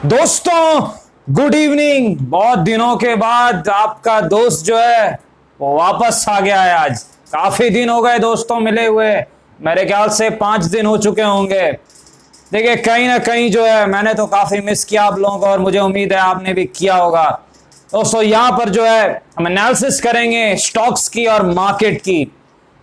दोस्तों good evening. बहुत दिनों के बाद आपका दोस्त जो है वो वापस आ गया है। आज काफी दिन हो गए दोस्तों मिले हुए, मेरे ख्याल से 5 दिन हो चुके होंगे। देखिए कहीं ना कहीं जो है मैंने तो काफी मिस किया आप लोगों को और मुझे उम्मीद है आपने भी किया होगा। दोस्तों यहाँ पर जो है हम एनालिसिस करेंगे स्टॉक्स की और मार्केट की।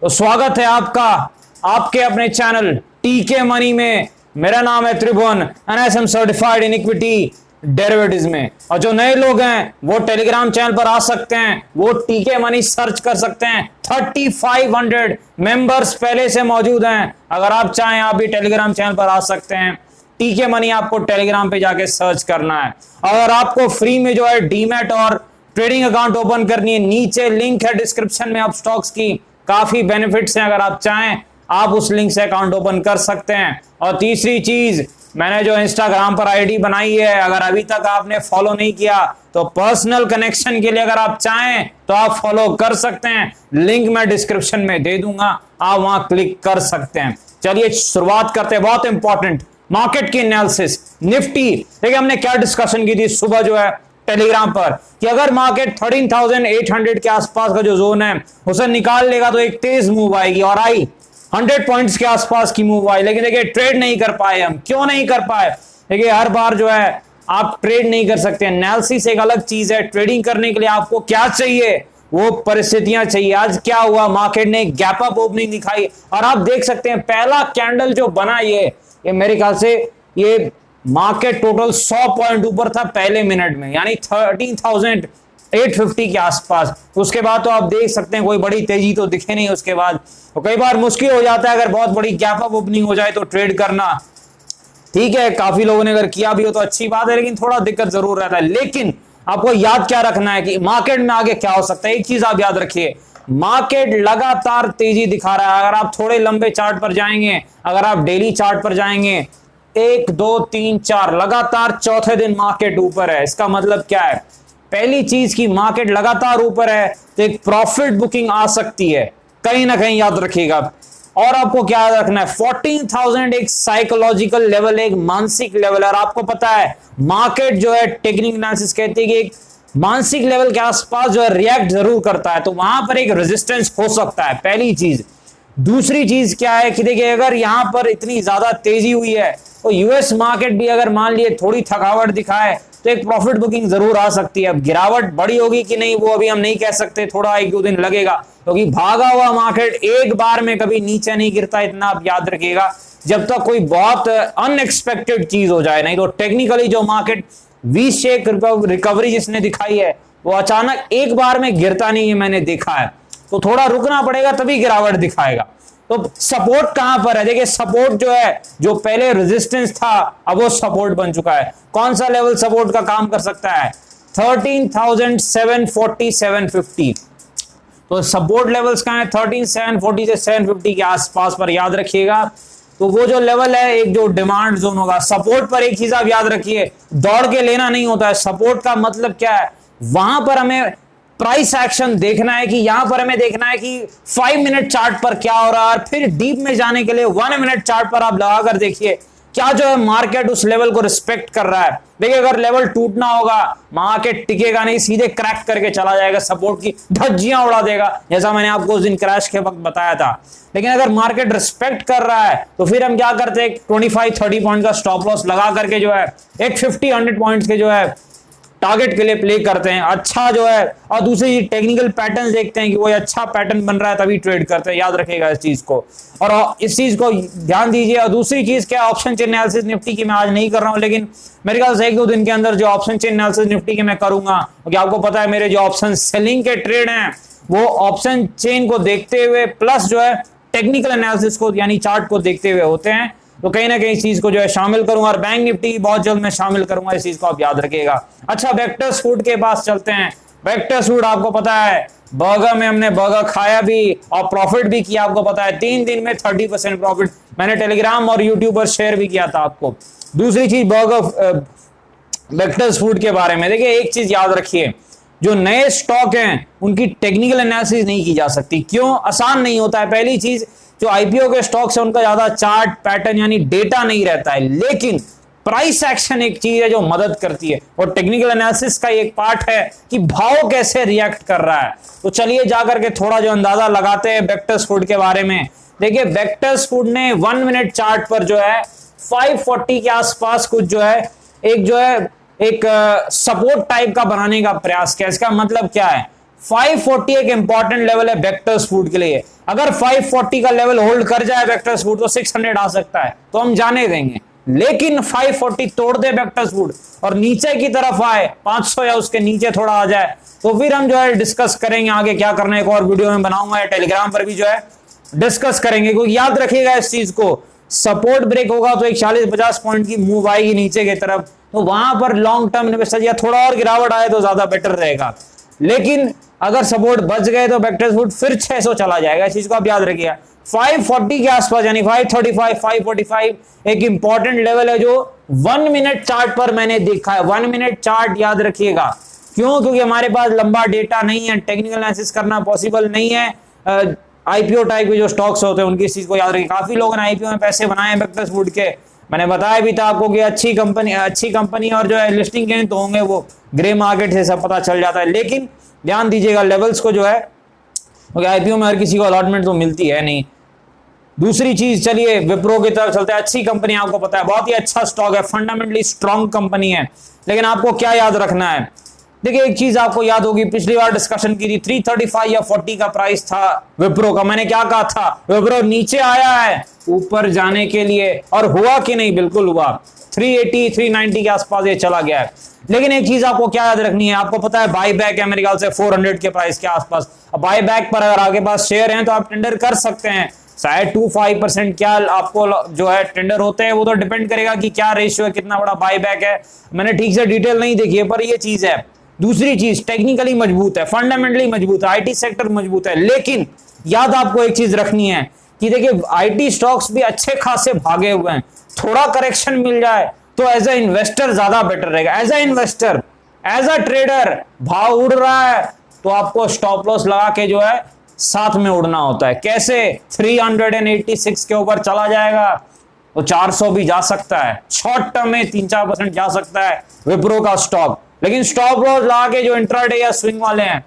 तो स्वागत है आपका आपके अपने चैनल टीके मनी में। मेरा नाम है Tribhuvan, NSM certified in equity derivatives में। और जो नए लोग हैं वो टेलीग्राम चैनल पर आ सकते हैं, वो टीके मनी सर्च कर सकते हैं। 3500 मेंबर्स पहले से मौजूद हैं। अगर आप चाहें आप भी टेलीग्राम चैनल पर आ सकते हैं। टीके मनी आपको टेलीग्राम पे जाके सर्च करना है। अगर आपको फ्री में जो है डीमैट और ट्रेडिंग अकाउंट ओपन करनी है, नीचे लिंक है डिस्क्रिप्शन में। आप स्टॉक्स की काफी बेनिफिट्स हैं, अगर आप चाहें आप उस लिंक से अकाउंट ओपन कर सकते हैं। और तीसरी चीज, मैंने जो इंस्टाग्राम पर आईडी बनाई है, अगर अभी तक आपने फॉलो नहीं किया तो पर्सनल कनेक्शन के लिए अगर आप चाहें तो आप फॉलो कर सकते हैं। लिंक मैं डिस्क्रिप्शन में दे दूंगा, आप वहां क्लिक कर सकते हैं। चलिए शुरुआत करते हैं। बहुत इंपॉर्टेंट मार्केट की एनालिसिस। निफ्टी, देखिए हमने क्या डिस्कशन की थी सुबह जो है टेलीग्राम पर कि अगर मार्केट 13,800 के आसपास का जो जोन है उसे निकाल लेगा तो एक तेज मूव आएगी, और आई 100 पॉइंट्स के आसपास की मूव आई। लेकिन देखिए ट्रेड नहीं कर पाए हम। क्यों नहीं कर पाए? देखिए हर बार जो है आप ट्रेड नहीं कर सकते। एनालिसिस एक अलग चीज है। ट्रेडिंग करने के लिए आपको क्या चाहिए? वो परिस्थितियां चाहिए। आज क्या हुआ, मार्केट ने गैप अप ओपनिंग दिखाई और आप देख सकते हैं पहला कैंडल जो बना ये मेरे ख्याल से ये मार्केट टोटल 100 पॉइंट ऊपर था पहले मिनट में, यानी 13,850 के आसपास। उसके बाद तो आप देख सकते हैं कोई बड़ी तेजी तो दिखे नहीं उसके बाद। तो कई बार मुश्किल हो जाता है अगर बहुत बड़ी गैप अप ओपनिंग हो जाए तो ट्रेड करना। ठीक है, काफी लोगों ने अगर किया भी हो तो अच्छी बात है, लेकिन थोड़ा दिक्कत जरूर रहता है। लेकिन आपको याद क्या रखना है कि मार्केट में आगे क्या हो सकता है। एक चीज आप याद रखिए, मार्केट लगातार तेजी दिखा रहा है। अगर आप थोड़े लंबे चार्ट पर जाएंगे, अगर आप डेली चार्ट पर जाएंगे, 1 2 3 4 लगातार चौथे दिन मार्केट ऊपर है। इसका मतलब क्या है? पहली चीज की मार्केट लगातार ऊपर है तो एक प्रॉफिट बुकिंग आ सकती है, कहीं ना कहीं याद रखिएगा। और आपको क्या याद रखना है, 14,000 एक साइकोलॉजिकल लेवल, एक मानसिक लेवल। और आपको पता है मार्केट जो है टेक्निकल एनालिसिस कहती है कि एक मानसिक लेवल के आसपास जो है रिएक्ट जरूर करता है, तो वहां पर एक रेजिस्टेंस हो सकता है, पहली चीज। दूसरी चीज क्या है कि देखिए अगर यहां पर इतनी ज्यादा तेजी हुई है तो यूएस मार्केट भी अगर मान लिए थोड़ी थकावट दिखाए तो एक प्रॉफिट बुकिंग जरूर आ सकती है। अब गिरावट बड़ी होगी कि नहीं वो अभी हम नहीं कह सकते, थोड़ा 1 2 दिन लगेगा, क्योंकि भागा हुआ मार्केट एक बार में कभी नीचे नहीं गिरता, इतना आप याद रखिएगा। जब तक कोई बहुत अनएक्सपेक्टेड चीज हो जाए, नहीं तो टेक्निकली जो मार्केट वी शेप रिकवरी जिसने दिखाई है वो अचानक एक बार में गिरता नहीं है, मैंने देखा है। तो थोड़ा रुकना पड़ेगा तभी गिरावट दिखाएगा। तो सपोर्ट कहां पर है? देखिए सपोर्ट जो है, जो पहले रेजिस्टेंस था अब वो सपोर्ट बन चुका है। कौन सा लेवल सपोर्ट का काम कर सकता है? 13,740 750। तो सपोर्ट लेवल्स कहां है? 13,740 से 750 के आसपास पर याद रखिएगा। तो वो जो लेवल है एक जो डिमांड जोन होगा। सपोर्ट पर एक चीज आप याद रखिए, दौड़ के लेना नहीं होता है। सपोर्ट का मतलब क्या है? वहां पर हमें प्राइस एक्शन देखना है कि यहां पर हमें देखना है कि 5 मिनट चार्ट पर क्या हो रहा है, और फिर डीप में जाने के लिए 1 मिनट चार्ट पर आप लगाकर देखिए क्या जो है मार्केट उस लेवल को रिस्पेक्ट कर रहा है। देखिए अगर लेवल टूटना होगा मार्केट टिकेगा नहीं, सीधे क्रैक करके चला जाएगा, सपोर्ट की धज्जियां उड़ा देगा, जैसा मैंने आपको उस दिन क्रैश के वक्त बताया था। लेकिन अगर मार्केट रिस्पेक्ट कर रहा है तो फिर हम क्या करते हैं, 25-30 पॉइंट का स्टॉप लॉस लगा करके जो है एक 50-100 पॉइंट्स के जो है टारगेट के लिए प्ले करते हैं, अच्छा जो है। और दूसरी टेक्निकल पैटर्न देखते हैं कि वो अच्छा पैटर्न बन रहा है तभी ट्रेड करते हैं, याद रखेगा इस चीज को और इस चीज को ध्यान दीजिए। और दूसरी चीज क्या, ऑप्शन चेन एनालिसिस निफ्टी की मैं आज नहीं कर रहा हूं, लेकिन मेरे ख्याल से 1 2 दिन के अंदर जो ऑप्शन चेन एनालिसिस निफ्टी के मैं करूंगा, क्योंकि आपको पता है मेरे जो ऑप्शन सेलिंग के ट्रेड हैं वो ऑप्शन चेन को देखते हुए प्लस जो है टेक्निकल एनालिसिस को यानी चार्ट को देखते हुए होते हैं। तो कहीं ना कहीं इस चीज को जो है शामिल करूंगा, और बैंक निफ्टी बहुत जल्द मैं शामिल करूंगा, इस चीज को आप याद रखिएगा। अच्छा, वेक्टर्स फूड के पास चलते हैं। वेक्टर्स फूड आपको पता है बर्गर में हमने बर्गर खाया भी और प्रॉफिट भी किया, आपको पता है 3 दिन में 30% प्रॉफिट मैंने टेलीग्राम और यूट्यूब पर शेयर भी किया था आपको। दूसरी चीज बर्गर वेक्टर्स फूड के बारे में देखिए, एक चीज याद रखिए, जो नए स्टॉक हैं उनकी टेक्निकल एनालिसिस नहीं की जा सकती। क्यों? आसान नहीं होता है। पहली चीज, जो आईपीओ के स्टॉक्स है उनका ज्यादा चार्ट पैटर्न यानी डेटा नहीं रहता है, लेकिन प्राइस एक्शन एक चीज है जो मदद करती है, और टेक्निकल एनालिसिस का एक पार्ट है कि भाव कैसे रिएक्ट कर रहा है। तो चलिए जाकर के थोड़ा जो अंदाजा लगाते हैं बेक्टर्स फूड के बारे में। देखिए बेक्टर्स फूड ने 1 मिनट चार्ट पर जो है 540 के आसपास कुछ जो है एक सपोर्ट टाइप का बनाने का प्रयास किया। इसका मतलब क्या है, 540 एक इंपॉर्टेंट लेवल है वेक्टर्स फूड के लिए। अगर 540 का लेवल होल्ड कर जाए वेक्टर्स फूड तो 600 आ सकता है, तो हम जाने देंगे। लेकिन 540 तोड़ दे वेक्टर्स फूड और नीचे की तरफ आए 500 या उसके नीचे थोड़ा आ जाए, तो फिर हम जो है डिस्कस करेंगे आगे क्या करना है। एक और वीडियो में बनाऊंगा, टेलीग्राम पर भी जो है डिस्कस करेंगे। क्योंकि याद रखिएगा इस चीज को, सपोर्ट ब्रेक होगा तो एक 40-50 पॉइंट की मूव आएगी नीचे की तरफ, तो वहां पर लॉन्ग टर्म इन्वेस्टर या थोड़ा और गिरावट आए तो ज्यादा बेटर रहेगा। लेकिन अगर सपोर्ट बच गए तो वेक्टर्स फूड फिर 600 चला जाएगा। इस चीज को आप याद रखिएगा। 540 के आसपास यानी 535, 545 एक इंपॉर्टेंट लेवल है जो 1 मिनट चार्ट पर मैंने देखा है। 1 मिनट चार्ट याद रखिएगा। क्यों? क्योंकि हमारे पास लंबा डेटा नहीं है, टेक्निकल एनालिसिस करना पॉसिबल नहीं है। आईपीओ टाइप के जो स्टॉक्स होते हैं उनकी इस चीज को याद रखिए। काफी लोगों ने आईपीओ में पैसे बनाए हैं वेक्टर्स फूड के। मैंने बताया भी था आपको कि अच्छी कंपनी और जो है लिस्टिंग के तो होंगे वो ग्रे मार्केट से सब पता चल जाता है। लेकिन ध्यान दीजिएगा लेवल्स को जो है, क्योंकि आईपीओ में हर किसी को अलॉटमेंट तो मिलती है नहीं। दूसरी चीज, चलिए विप्रो की तरफ चलते हैं। अच्छी कंपनी, आपको पता है बहुत ही अच्छा स्टॉक है, फंडामेंटली स्ट्रॉन्ग कंपनी है। लेकिन आपको क्या याद रखना है, देखिए एक चीज आपको याद होगी, पिछली बार डिस्कशन की थी 335 या 40 का प्राइस था विप्रो का। मैंने क्या कहा था, विप्रो नीचे आया है ऊपर जाने के लिए, और हुआ कि नहीं? बिल्कुल हुआ। 380 390 के आसपास ये चला गया है। लेकिन एक चीज आपको क्या याद रखनी है, आपको पता है बाई बैक है मेरे ख्याल से 400 के प्राइस के आसपास। अब बाई बैक पर अगर आपके पास शेयर हैं तो आप टेंडर कर सकते हैं। शायद 2-5% क्या आपको जो है टेंडर होते हैं, वो तो डिपेंड करेगा कि क्या रेशियो है, कितना बड़ा बाई बैक है। मैंने ठीक से डिटेल नहीं देखी है, पर ये चीज है। दूसरी चीज, टेक्निकली मजबूत है, फंडामेंटली मजबूत है, आईटी सेक्टर मजबूत है। लेकिन याद आपको एक चीज रखनी है कि देखिए आईटी स्टॉक्स भी अच्छे खासे भागे हुए हैं। थोड़ा करेक्शन मिल जाए तो एज ए इन्वेस्टर ज्यादा बेटर रहेगा। As a investor, as a trader, भाव उड़ रहा है तो आपको स्टॉप लॉस लगा के जो है साथ में उड़ना होता है। कैसे? 386 के ऊपर चला जाएगा तो 400 भी जा सकता है, शॉर्ट टर्म में 3-4% जा सकता है विप्रो का स्टॉक। लेकिन स्टॉप लॉस लगा के जो इंट्राडे या स्विंग वाले हैं,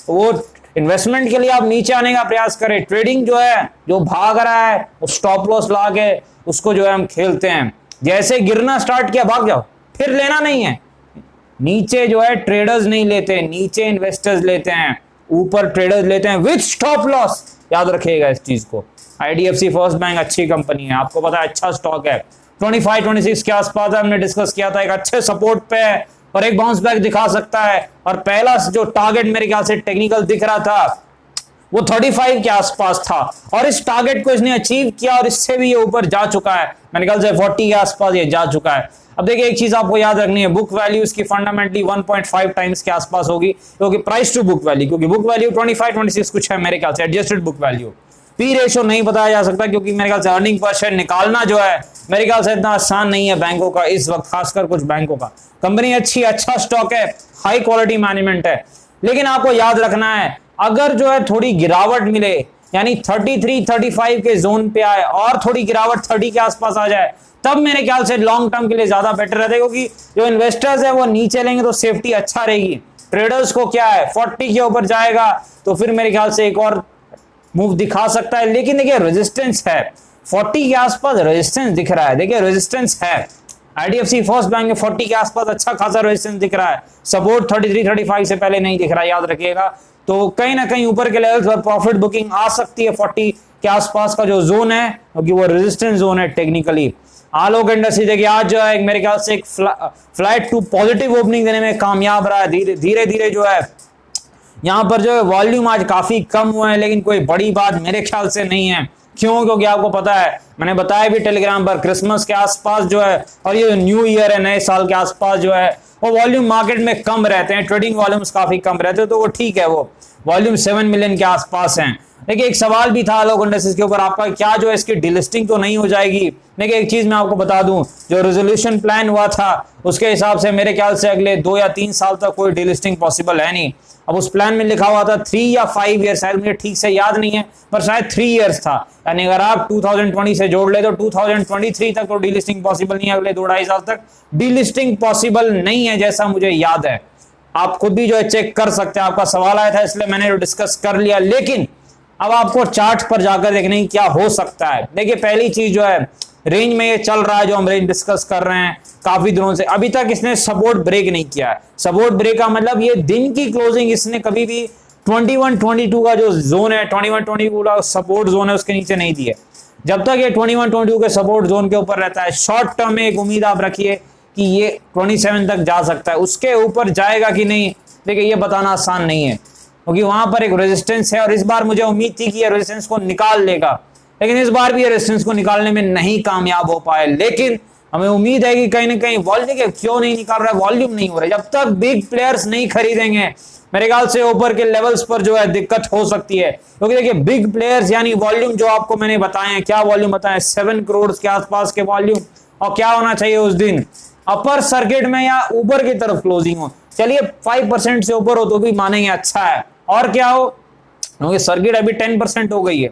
वो इन्वेस्टमेंट के लिए आप नीचे आने का प्रयास करें। ट्रेडिंग जो है, जो भाग रहा है, वो स्टॉप लॉस लगा के उसको जो है हम खेलते हैं। जैसे गिरना स्टार्ट किया भाग जाओ, फिर लेना नहीं है। नीचे जो है ट्रेडर्स नहीं लेते, नीचे इन्वेस्टर्स लेते हैं, ऊपर ट्रेडर्स लेते हैं विद स्टॉप लॉस। याद रखिएगा इस चीज को। आईडीएफसी फर्स्ट बैंक अच्छी कंपनी है, आपको पता है अच्छा स्टॉक है। 25-26 के आसपास हमने डिस्कस किया था, एक अच्छे सपोर्ट पे है और एक बाउंस बैक दिखा सकता है। और पहला जो टारगेट मेरे ख्याल से टेक्निकल दिख रहा था वो 35 के आसपास था, और इस टारगेट को इसने अचीव किया और इससे भी ये ऊपर जा चुका है। मेरे ख्याल से 40 के आसपास ये जा चुका है। अब देखिए एक चीज आपको याद रखनी है, बुक वैल्यू इसकी फंडामेंटली 1.5 टाइम्स के आसपास होगी, क्योंकि प्राइस टू बुक वैल्यू, क्योंकि बुक वैल्यू 25-26 कुछ है मेरे ख्याल से, adjusted book value. P ratio नहीं बताया जा सकता, क्योंकि मेरे ख्याल से अर्निंग पर शेयर निकालना जो है मेरे ख्याल से इतना आसान नहीं है बैंकों का इस वक्त, खासकर कुछ बैंकों का। कंपनी अच्छी, अच्छा स्टॉक है, हाई क्वालिटी मैनेजमेंट है। लेकिन आपको याद रखना है, अगर जो है थोड़ी गिरावट मिले, यानी 33-35 के जोन पे आए और थोड़ी गिरावट 30 के आसपास आ जाए, तब मेरे ख्याल से लॉन्ग टर्म के लिए ज्यादा बेटर रहता है। क्योंकि जो इन्वेस्टर्स है वो नीचे लेंगे तो सेफ्टी अच्छा रहेगी। ट्रेडर्स को क्या है, 40 के ऊपर जाएगा तो फिर मेरे ख्याल से एक और मूव दिखा सकता है। लेकिन देखिए रेजिस्टेंस है, 40 के आसपास रेजिस्टेंस दिख रहा है। देखिए रेजिस्टेंस है, आईडीएफसी फर्स्ट बैंक में 40 के आसपास अच्छा खासा रेजिस्टेंस दिख रहा है। सपोर्ट 33-35 से पहले नहीं दिख रहा है, याद रखिएगा। तो कहीं ना कहीं ऊपर के लेवल पर प्रॉफिट बुकिंग आ सकती है 40 के आसपास का जो जोन है, क्योंकि वो रेजिस्टेंस जोन है टेक्निकली। आलोक इंडस्ट्री देखिए आज जो है मेरे ख्याल से एक फ्लाइट टू पॉजिटिव ओपनिंग देने में कामयाब रहा है। धीरे धीरे जो है यहाँ पर जो है वॉल्यूम आज काफी कम हुआ है, लेकिन कोई बड़ी बात मेरे ख्याल से नहीं है। क्यों? क्योंकि आपको पता है, मैंने बताया भी टेलीग्राम पर, क्रिसमस के आसपास जो है और ये न्यू ईयर है, नए साल के आसपास जो है वो वॉल्यूम मार्केट में कम रहते हैं, ट्रेडिंग वॉल्यूम्स काफी कम रहते हैं, तो वो ठीक है। वो वॉल्यूम 7 मिलियन के आसपास हैं। देखिए एक सवाल भी था लोग इंडस्ट्रीज के ऊपर आपका, क्या जो है इसकी डिलिस्टिंग तो नहीं हो जाएगी। देखिए एक चीज मैं आपको बता दूं, जो रेजोल्यूशन प्लान हुआ था उसके हिसाब से मेरे ख्याल से अगले 2 या 3 साल तक कोई डिलिस्टिंग पॉसिबल है नहीं। अब उस प्लान में लिखा हुआ था 3 या 5 ईयर, शायद मुझे ठीक से याद नहीं है पर शायद 3 ईयर्स था। यानी अगर आप 2020 से जोड़ ले तो 2023 तक तो डीलिस्टिंग पॉसिबल नहीं है, अगले 2-2.5 साल तक डीलिस्टिंग पॉसिबल नहीं है जैसा मुझे याद है। आप खुद भी जो है चेक कर सकते हैं, आपका सवाल आया था इसलिए मैंने डिस्कस कर लिया। लेकिन अब आपको चार्ट पर जाकर देखने की क्या हो सकता है। देखिए पहली चीज जो है, रेंज में ये चल रहा है जो हम रेंज डिस्कस कर रहे हैं काफी दिनों से, अभी तक इसने सपोर्ट ब्रेक नहीं किया है। सपोर्ट ब्रेक का मतलब ये दिन की क्लोजिंग इसने कभी भी 21-22 का जो जोन है, 21-22 का सपोर्ट जोन है उसके नीचे नहीं दिए। जब तक ये 21-22 के सपोर्ट जोन के ऊपर रहता है, शॉर्ट टर्म में एक उम्मीद आप रखिए कि ये 27 तक जा सकता है। उसके ऊपर जाएगा कि नहीं, देखिए ये बताना आसान नहीं है क्योंकि वहां पर एक रेजिस्टेंस है और इस बार मुझे उम्मीद थी कि ये रेजिस्टेंस को निकाल लेगा, लेकिन इस बार भी ये रेजिस्टेंस को निकालने में नहीं कामयाब हो पाए। लेकिन हमें उम्मीद है कि कहीं ना कहीं वॉल्यूम क्यों नहीं निकाल रहा है, वॉल्यूम नहीं हो रहा है। जब तक बिग प्लेयर्स नहीं खरीदेंगे मेरे ख्याल से ऊपर के लेवल्स पर जो है दिक्कत हो सकती है, क्योंकि देखिए बिग प्लेयर्स यानी वॉल्यूम जो आपको मैंने बताए हैं, क्या वॉल्यूम बताए, 7 करोड़ के आसपास के वॉल्यूम। और क्या होना चाहिए उस दिन, अपर सर्किट में या ऊपर की तरफ क्लोजिंग हो। चलिए 5% से ऊपर हो तो भी मानेंगे अच्छा है, और क्या हो, क्योंकि सर्किट अभी 10% हो गई है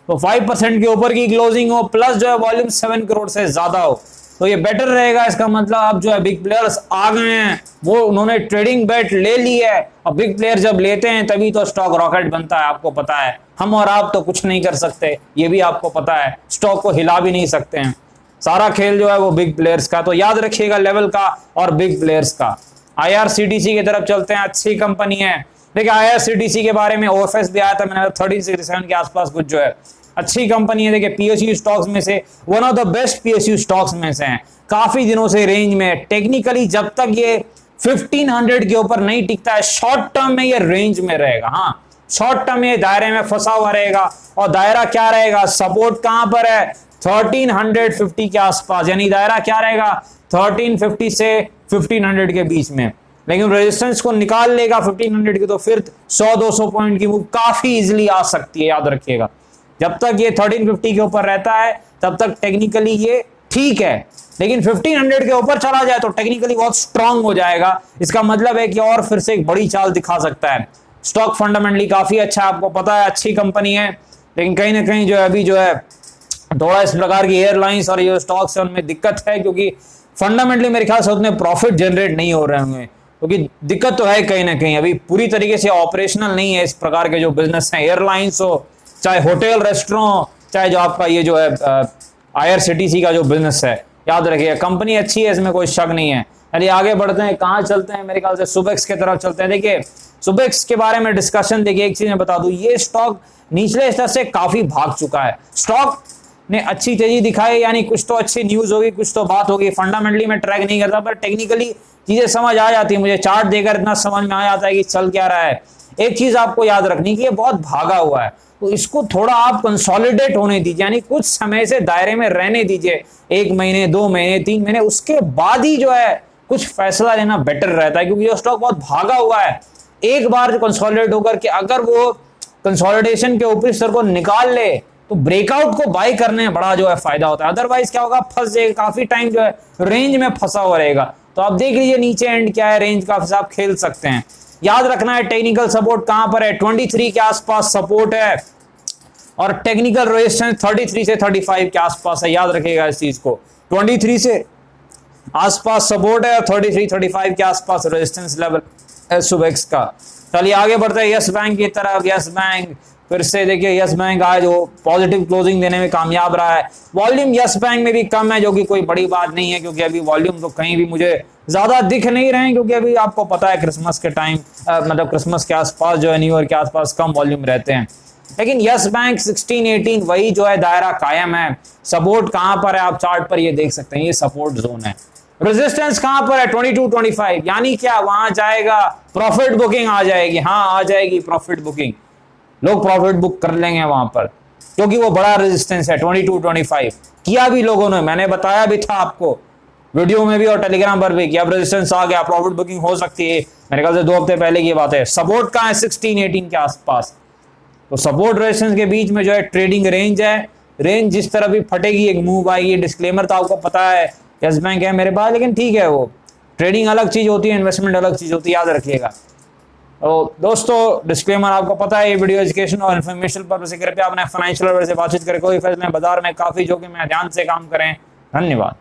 तो 5% के ऊपर की क्लोजिंग हो, प्लस जो है वॉल्यूम 7 करोड़ से ज्यादा हो तो ये बेटर रहेगा। इसका मतलब अब जो है बिग प्लेयर्स आ गए हैं, वो उन्होंने ट्रेडिंग बेट ले ली है और बिग प्लेयर जब लेते हैं तभी तो स्टॉक रॉकेट बनता है। आपको पता है, हम और आप तो कुछ नहीं कर सकते, ये भी आपको पता है, स्टॉक को हिला भी नहीं सकते हैं। सारा खेल जो है वो बिग प्लेयर्स का, तो याद रखिएगा लेवल का और बिग प्लेयर्स का। IRCTC की तरफ चलते हैं, अच्छी कंपनी है। देखिए IRCTC के बारे में OFS भी आया था, मैंने 1367 के आसपास कुछ जो है अच्छी कंपनी है। देखिए PSU स्टॉक्स में से one of the best PSU stocks में से हैं, काफी दिनों से रेंज में। टेक्निकली जब तक ये 1500 के ऊपर नहीं टिकता है, शॉर्ट टर्म में ये रेंज में रहेगा। हाँ, शॉर्ट टर्म में दायरे में फंसा हुआ रहेगा, और दायरा क्या रहेगा, सपोर्ट कहां पर है, 1350 के आसपास, यानी दायरा क्या रहेगा 1350 से 1500 के बीच में। लेकिन रेजिस्टेंस को निकाल लेगा 1500 की तो फिर 100-200 पॉइंट की मूव काफी इजीली आ सकती है, याद रखिएगा। जब तक ये 1350 के ऊपर रहता है तब तक टेक्निकली ये ठीक है, लेकिन 1500 के ऊपर चला जाए तो टेक्निकली बहुत स्ट्रांग हो जाएगा। इसका मतलब है कि और फिर से एक बड़ी चाल दिखा सकता है। स्टॉक फंडामेंटली काफी अच्छा है, आपको पता है, अच्छी कंपनी है, लेकिन कहीं ना कहीं जो है अभी जो है थोड़ा इस प्रकार की एयरलाइंस और ये स्टॉक्स है उनमें दिक्कत है, क्योंकि फंडामेंटली मेरे ख्याल से उतने प्रॉफिट जनरेट नहीं हो रहे होंगे, क्योंकि दिक्कत तो है कहीं ना कहीं, अभी पूरी तरीके से ऑपरेशनल नहीं है इस प्रकार के जो बिजनेस हैं, एयरलाइंस हो, चाहे होटल रेस्टोरेंट, चाहे जो आपका ये जो है IRCTC का जो बिजनेस है। याद रखिए कंपनी अच्छी है, इसमें कोई शक नहीं है। चलिए आगे बढ़ते हैं, कहाँ चलते हैं, मेरे ख्याल से सुबेक्स की तरफ चलते हैं। देखिए सुबेक्स के बारे में डिस्कशन, देखिए एक चीज मैं बता दूं, ये स्टॉक निचले स्तर से काफी भाग चुका है। स्टॉक ने अच्छी तेजी दिखाई, यानी कुछ तो अच्छी न्यूज होगी, कुछ तो बात होगी। फंडामेंटली मैं ट्रैक नहीं करता पर टेक्निकली चीजें समझ आ जाती है, मुझे चार्ट देकर इतना समझ में आ जाता है कि चल क्या रहा है। एक चीज आपको याद रखनी कि ये बहुत भागा हुआ है, तो इसको थोड़ा आप कंसोलिडेट होने दीजिए, यानी कुछ समय से दायरे में रहने दीजिए, 1 महीने 2 महीने 3 महीने, उसके बाद ही जो है कुछ फैसला लेना बेटर रहता है, क्योंकि ये स्टॉक बहुत भागा हुआ है। एक बार जो कंसोलिडेट होकर के अगर वो कंसोलिडेशन के ऊपरी स्तर को निकाल ले तो ब्रेकआउट को बाय करने में बड़ा जो है फायदा होता है। अदरवाइज क्या होगा, फंस जाएगा, काफी टाइम जो है रेंज में फंसा हुआ रहेगा। तो आप देख लीजिए नीचे एंड क्या है, रेंज का हिसाब खेल सकते हैं। याद रखना है टेक्निकल सपोर्ट कहां पर है, 23 के आसपास सपोर्ट है, और टेक्निकल रेजिस्टेंस 33 से 35 के आसपास है। याद रखिएगा इस चीज को, 23 से आसपास सपोर्ट है और 33-35 के आसपास रेजिस्टेंस लेवल सुबेक्स का। चलिए आगे बढ़ते हैं यस बैंक की तरफ। यस बैंक फिर से देखिए, यस बैंक आज वो पॉजिटिव क्लोजिंग देने में कामयाब रहा है। वॉल्यूम यस बैंक में भी कम है, जो कि कोई बड़ी बात नहीं है, क्योंकि अभी वॉल्यूम तो कहीं भी मुझे ज्यादा दिख नहीं रहे हैं, क्योंकि अभी आपको पता है क्रिसमस के टाइम मतलब क्रिसमस के आसपास जो है, न्यू ईयर के आसपास कम वॉल्यूम रहते हैं। लेकिन यस बैंक 16-18 वही जो है दायरा कायम है। सपोर्ट कहां पर है, आप चार्ट पर ये देख सकते हैं, ये सपोर्ट जोन है। रेजिस्टेंस कहां पर है, 22-25, यानी क्या वहां जाएगा, प्रॉफिट बुकिंग आ जाएगी। हाँ आ जाएगी प्रॉफिट बुकिंग, लोग प्रॉफिट बुक कर लेंगे वहां पर, क्योंकि वो बड़ा रेजिस्टेंस है 22-25। किया भी लोगों ने, मैंने बताया भी था आपको वीडियो में भी और टेलीग्राम पर भी कि अब रेजिस्टेंस आ गया, प्रॉफिट बुकिंग हो सकती है। मेरे ख्याल से 2 हफ्ते पहले की बात है। सपोर्ट कहां है, 16-18 के आसपास। तो सपोर्ट रेजिस्टेंस के बीच में जो है ट्रेडिंग रेंज है, रेंज जिस तरह भी फटेगी एक मूव आएगी। डिस्क्लेमर तो आपको पता है, यस बैंक है मेरे पास, लेकिन ठीक है, वो ट्रेडिंग अलग चीज होती है, इन्वेस्टमेंट अलग चीज होती है, याद रखिएगा। तो दोस्तों डिस्क्लेमर आपको पता है, ये वीडियो एजुकेशन और इन्फॉर्मेशन पर्पस से कृपया अपने फाइनेंशियल से बातचीत करें, कोई फैसले बाजार में काफी जोखिम है, ध्यान से काम करें। धन्यवाद।